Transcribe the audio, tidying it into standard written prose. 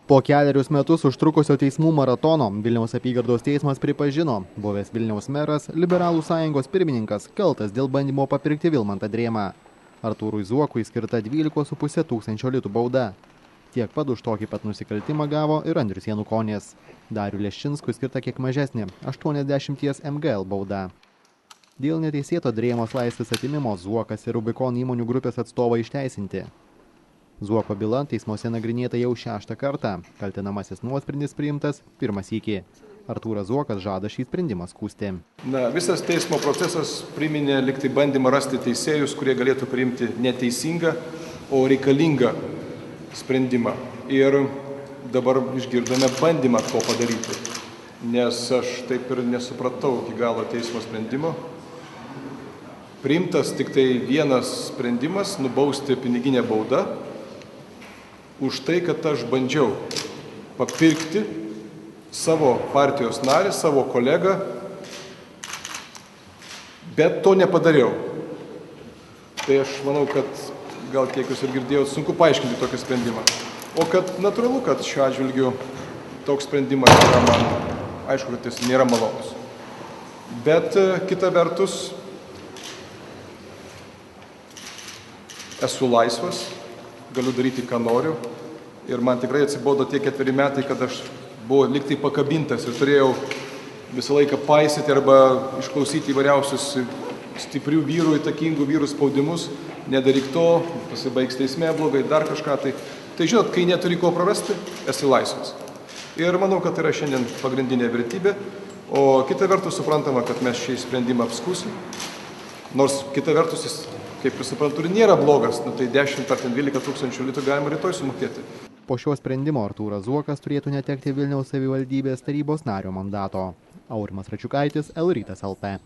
Po 4 metus užtrukusio teismų maratono Vilniaus apygardos teismas pripažino, buvęs Vilniaus meras, Liberalų sąjungos pirmininkas, kaltas dėl bandymo papirkti Vilmantą Drėmą. Artūrui Zuokui skirta 12,5 tūkstančio litų bauda. Tiek pat už tokį pat nusikaltimą gavo ir Andrius Janukonis. Dariui Leščinskui skirta kiek mažesnė – 80 MGL bauda. Dėl neteisėto Drėmos laisvės atimimo Zuokas ir Rubicon įmonių grupės atstovai išteisinti. Zuoko byla teismuose nagrinėta jau 6 kartą. Kaltinamasis nuosprendis priimtas 1 sykį. Artūras Zuokas žada šį sprendimą skųsti. Visas teismo procesas priminė liktai bandymą rasti teisėjus, kurie galėtų priimti neteisingą, o reikalingą sprendimą. Ir dabar išgirdome bandymą to padaryti, nes aš taip ir nesupratau iki galo teismo sprendimo. Priimtas tik tai vienas sprendimas – nubausti piniginę baudą už tai, kad aš bandžiau papirkti savo partijos narį, savo kolegą, bet to nepadariau. Tai aš manau, kad gal kiek jūs ir girdėjot, sunku paaiškinti tokį sprendimą. O kad natūralu, kad šiuo atžvilgiu toks sprendimas yra man, aišku, kad jis nėra malonus. Bet kita vertus, esu laisvas, galiu daryti, ką noriu. Ir man tikrai atsibodo tie 4 metai, kad aš buvau liktai pakabintas ir turėjau visą laiką paisyti arba išklausyti įvairiausius stiprių vyrų, įtakingų vyrų spaudimus. Nedaryk to, pasibaigs teisme blogai, dar kažką. Tai žinot, kai neturi ko prarasti, esi laisvas. Ir manau, kad tai yra šiandien pagrindinė vertybė. O kita vertus suprantama, kad mes šį sprendimą apskūsim. Nors kita vertus jis, kaip ir suprantu, ir nėra blogas, tai 10 ar 12 tūkstančių litų galima rytoj sumokėti. Po šio sprendimo Artūras Zuokas turėtų netekti Vilniaus savivaldybės tarybos nario mandato. Aurimas Račiukaitis, L-Rytas LT.